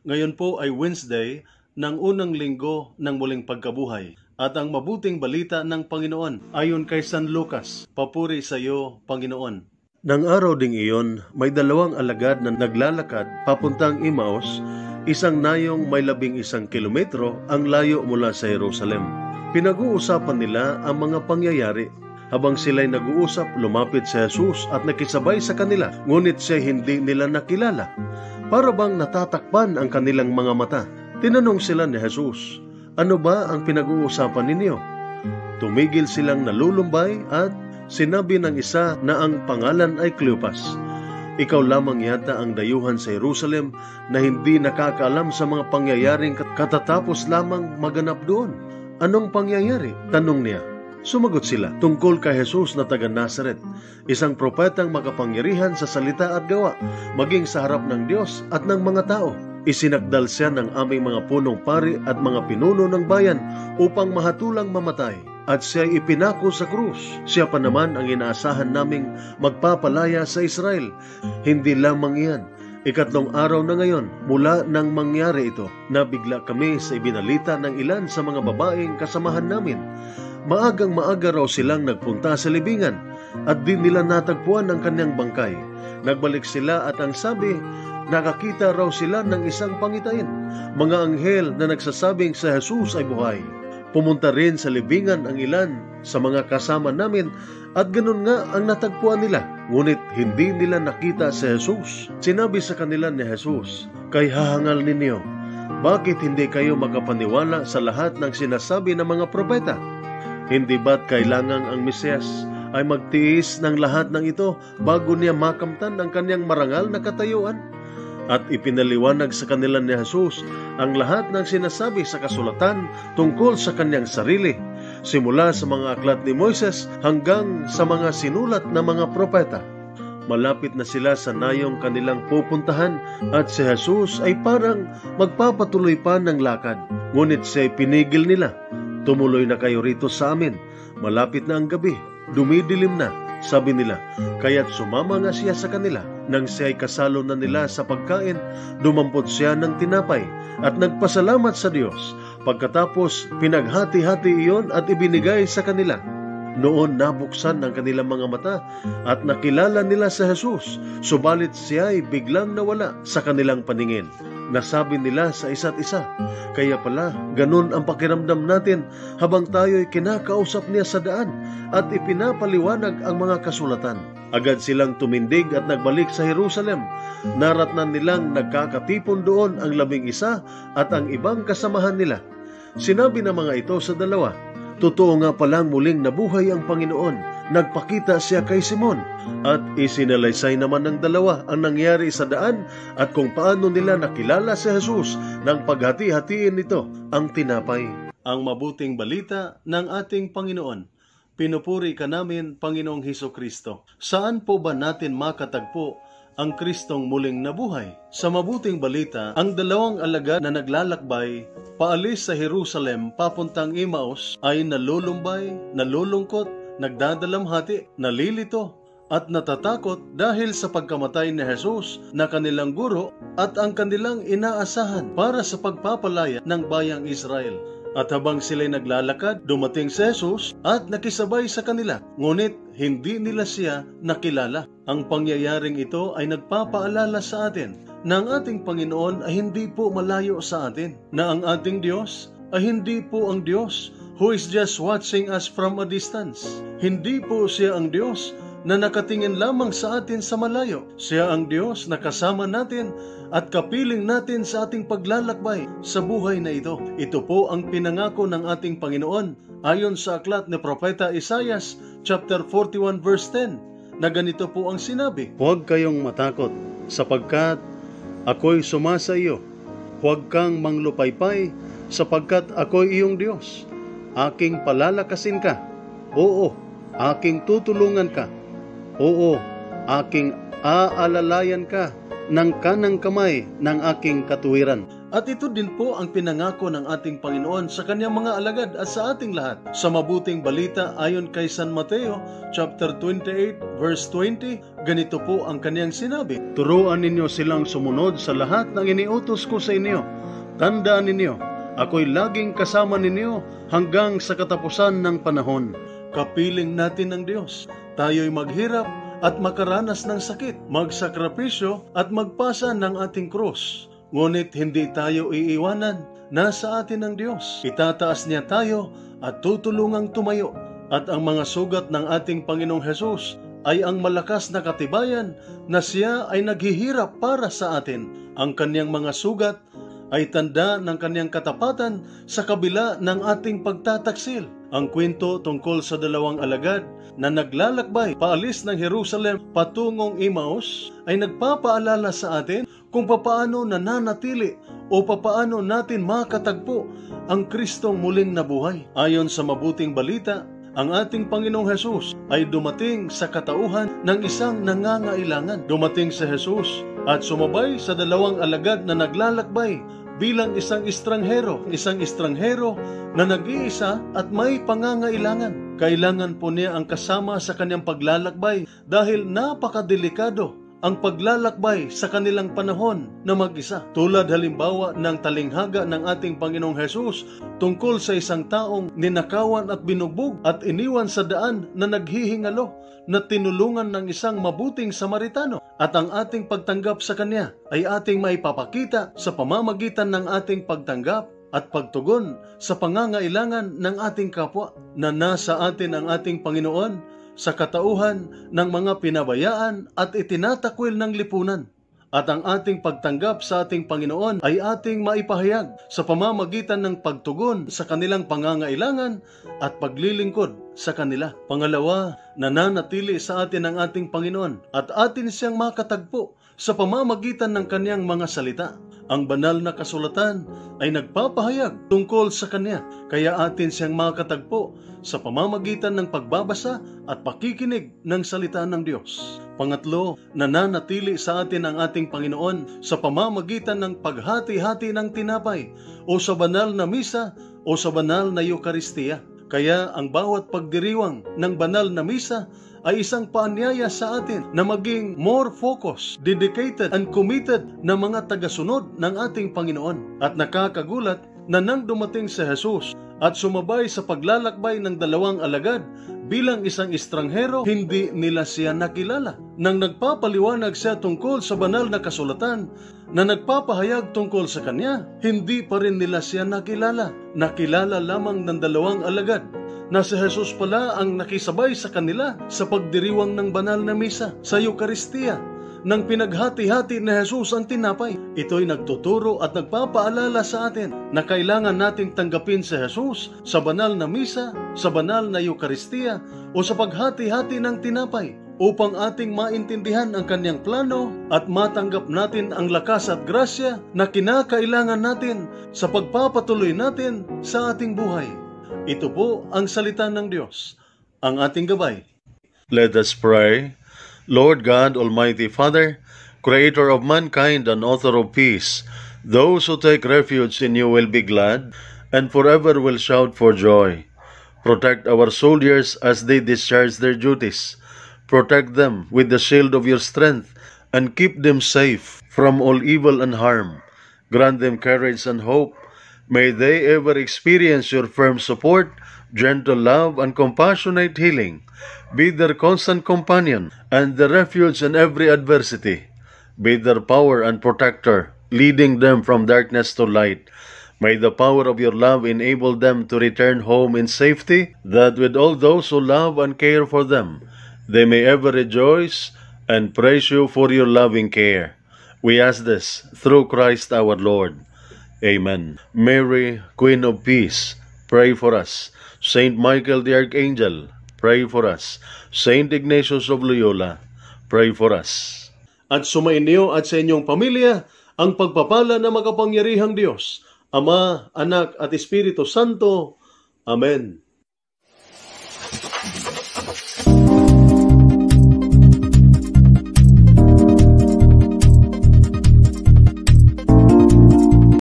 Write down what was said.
Ngayon po ay Wednesday ng unang linggo ng muling pagkabuhay at ang mabuting balita ng Panginoon ayon kay San Lucas. Papuri sa iyo, Panginoon. Nang araw ding iyon, may dalawang alagad na naglalakad papuntang Emmaus, isang nayong may 11 kilometro ang layo mula sa Jerusalem. Pinag-uusapan nila ang mga pangyayari. Habang sila'y nag-uusap, lumapit si Jesus at nakisabay sa kanila, ngunit siya hindi nila nakilala. Para bang natatakpan ang kanilang mga mata. Tinanong sila ni Jesus, "Ano ba ang pinag-uusapan ninyo?" Tumigil silang nalulumbay at sinabi ng isa na ang pangalan ay Cleopas, "Ikaw lamang yata ang dayuhan sa Jerusalem na hindi nakakaalam sa mga pangyayaring katatapos lamang maganap doon." "Anong pangyayari?" tanong niya. Sumagot sila, "Tungkol kay Jesus na taga Nazaret, isang propetang makapangyarihan sa salita at gawa, maging sa harap ng Diyos at ng mga tao. Isinakdal siya ng aming mga punong pari at mga pinuno ng bayan upang mahatulang mamatay. At siya ipinako sa krus. Siya pa naman ang inaasahan naming magpapalaya sa Israel. Hindi lamang iyan. Ikatlong araw na ngayon, mula nang mangyari ito, nabigla kami sa ibinalita ng ilan sa mga babaeng kasamahan namin. Maagang maaga raw silang nagpunta sa libingan at di nila natagpuan ang kanyang bangkay. Nagbalik sila at ang sabi, nakakita raw sila ng isang pangitain, mga anghel na nagsasabing sa Jesus ay buhay. Pumunta rin sa libingan ang ilan sa mga kasama namin at ganun nga ang natagpuan nila. Ngunit hindi nila nakita si Jesus. Sinabi sa kanila ni Jesus, "Kay hahangal ninyo, bakit hindi kayo makapaniwala sa lahat ng sinasabi ng mga propeta? Hindi ba't kailangang ang Mesiyas ay magtiis ng lahat ng ito bago niya makamtan ang kanyang marangal na katayuan?" At ipinaliwanag sa kanila ni Jesus ang lahat ng sinasabi sa kasulatan tungkol sa kanyang sarili, simula sa mga aklat ni Moises hanggang sa mga sinulat na mga propeta. Malapit na sila sa nayong kanilang pupuntahan at si Jesus ay parang magpapatuloy pa ng lakad. Ngunit siya'y pinigil nila. "Tumuloy na kayo rito sa amin. Malapit na ang gabi. Dumidilim na," sabi nila. Kaya't sumama nga siya sa kanila. Nang siya'y kasalo na nila sa pagkain, dumampot siya ng tinapay at nagpasalamat sa Diyos. Pagkatapos, pinaghati-hati iyon at ibinigay sa kanila. Noon nabuksan ang kanilang mga mata at nakilala nila si Jesus, subalit siya'y biglang nawala sa kanilang paningin. Nasabi nila sa isa't isa, "Kaya pala, ganun ang pakiramdam natin habang tayo'y kinakausap niya sa daan at ipinapaliwanag ang mga kasulatan." Agad silang tumindig at nagbalik sa Jerusalem. Naratnan nilang nagkakatipon doon ang 11 at ang ibang kasamahan nila. Sinabi ng mga ito sa dalawa, "Totoo nga palang muling nabuhay ang Panginoon. Nagpakita siya kay Simon." At isinalaysay naman ng dalawa ang nangyari sa daan at kung paano nila nakilala si Jesus nang paghati-hatiin nito ang tinapay. Ang mabuting balita ng ating Panginoon. Pinupuri ka namin, Panginoong Hesukristo. Saan po ba natin makatagpo ang Kristong muling nabuhay? Sa mabuting balita, ang dalawang alagad na naglalakbay paalis sa Jerusalem papuntang Emmaus ay nalulumbay, nalulungkot, nagdadalamhati, nalilito at natatakot dahil sa pagkamatay ni Jesus na kanilang guro at ang kanilang inaasahan para sa pagpapalaya ng bayang Israel. At habang sila'y naglalakad, dumating si Jesus at nakisabay sa kanila. Ngunit hindi nila siya nakilala. Ang pangyayaring ito ay nagpapaalala sa atin na ang ating Panginoon ay hindi po malayo sa atin. Na ang ating Diyos ay hindi po ang Diyos who is just watching us from a distance. Hindi po siya ang Diyos na nakatingin lamang sa atin sa malayo. Siya ang Diyos na kasama natin at kapiling natin sa ating paglalakbay sa buhay na ito. Ito po ang pinangako ng ating Panginoon ayon sa aklat ni Propeta Isaias chapter 41 verse 10 na ganito po ang sinabi, "Huwag kayong matakot sapagkat ako'y sumasa iyo. Huwag kang manglupaypay sapagkat ako'y iyong Diyos. Aking palalakasin ka. Oo, aking tutulungan ka. Oo, aking aalalayan ka. ng kanang kamay ng aking katuwiran. At ito din po ang pinangako ng ating Panginoon sa kanyang mga alagad at sa ating lahat. Sa mabuting balita ayon kay San Mateo, chapter 28, verse 20, ganito po ang kanyang sinabi, "Turuan ninyo silang sumunod sa lahat ng iniutos ko sa inyo. Tandaan ninyo, ako'y laging kasama ninyo hanggang sa katapusan ng panahon." Kapiling natin ng Diyos. Tayo'y maghirap at makaranas ng sakit, magsakripisyo at magpasa ng ating krus. Ngunit hindi tayo iiwanan, nasa atin ang Diyos. Itataas niya tayo at tutulungang tumayo. At ang mga sugat ng ating Panginoong Hesus ay ang malakas na katibayan na siya ay naghihirap para sa atin. Ang kanyang mga sugat ay tanda ng kanyang katapatan sa kabila ng ating pagtataksil. Ang kwento tungkol sa dalawang alagad na naglalakbay paalis ng Jerusalem patungong Emmaus ay nagpapaalala sa atin kung papaano nananatili o papaano natin makatagpo ang Kristong muling nabuhay. Ayon sa mabuting balita, ang ating Panginoong Hesus ay dumating sa katauhan ng isang nangangailangan. Dumating si Hesus at sumabay sa dalawang alagad na naglalakbay bilang isang estranghero na nag-iisa at may pangangailangan. Kailangan po niya ang kasama sa kanyang paglalakbay dahil napakadelikado ang paglalakbay sa kanilang panahon na mag-isa. Tulad halimbawa ng talinghaga ng ating Panginoong Hesus tungkol sa isang taong ninakawan at binugbog at iniwan sa daan na naghihingalo na tinulungan ng isang mabuting Samaritano. At ang ating pagtanggap sa kanya ay ating maipapakita sa pamamagitan ng ating pagtanggap at pagtugon sa pangangailangan ng ating kapwa na nasa atin ang ating Panginoon sa katauhan ng mga pinabayaan at itinatakwil ng lipunan. At ang ating pagtanggap sa ating Panginoon ay ating maipahayag sa pamamagitan ng pagtugon sa kanilang pangangailangan at paglilingkod sa kanila. Pangalawa, nananatili sa atin ang ating Panginoon at atin siyang makatagpo sa pamamagitan ng kanyang mga salita. Ang banal na kasulatan ay nagpapahayag tungkol sa kanya, kaya atin siyang makatagpo sa pamamagitan ng pagbabasa at pakikinig ng salita ng Diyos. Pangatlo, nananatili sa atin ang ating Panginoon sa pamamagitan ng paghati-hati ng tinapay o sa banal na misa o sa banal na Eucharistia. Kaya ang bawat pagdiriwang ng banal na misa ay isang paanyaya sa atin na maging more focused, dedicated, and committed na mga tagasunod ng ating Panginoon. At nakakagulat na nang dumating si Jesus at sumabay sa paglalakbay ng dalawang alagad bilang isang estranghero, hindi nila siya nakilala. Nang nagpapaliwanag siya tungkol sa banal na kasulatan na nagpapahayag tungkol sa kanya, hindi pa rin nila siya nakilala. Nakilala lamang ng dalawang alagad na si Jesus pala ang nakisabay sa kanila sa pagdiriwang ng banal na misa, sa Eucharistia, nang pinaghati-hati ni Jesus ang tinapay. Ito'y nagtuturo at nagpapaalala sa atin na kailangan nating tanggapin si Jesus sa banal na misa, sa banal na Eucharistia o sa paghati-hati ng tinapay upang ating maintindihan ang kanyang plano at matanggap natin ang lakas at grasya na kinakailangan natin sa pagpapatuloy natin sa ating buhay. Ito po ang salita ng Diyos, ang ating gabay. Let us pray. Lord God, Almighty Father, Creator of mankind and author of peace, those who take refuge in you will be glad and forever will shout for joy. Protect our soldiers as they discharge their duties. Protect them with the shield of your strength and keep them safe from all evil and harm. Grant them courage and hope. May they ever experience your firm support, gentle love, and compassionate healing. Be their constant companion and the refuge in every adversity. Be their power and protector, leading them from darkness to light. May the power of your love enable them to return home in safety, that with all those who love and care for them, they may ever rejoice and praise you for your loving care. We ask this through Christ our Lord. Amen. Mary, Queen of Peace, pray for us. Saint Michael the Archangel, pray for us. Saint Ignatius of Loyola, pray for us. At sumainyo at sa inyong pamilya ang pagpapala ng makapangyarihang Diyos, Ama, Anak at Espiritu Santo. Amen.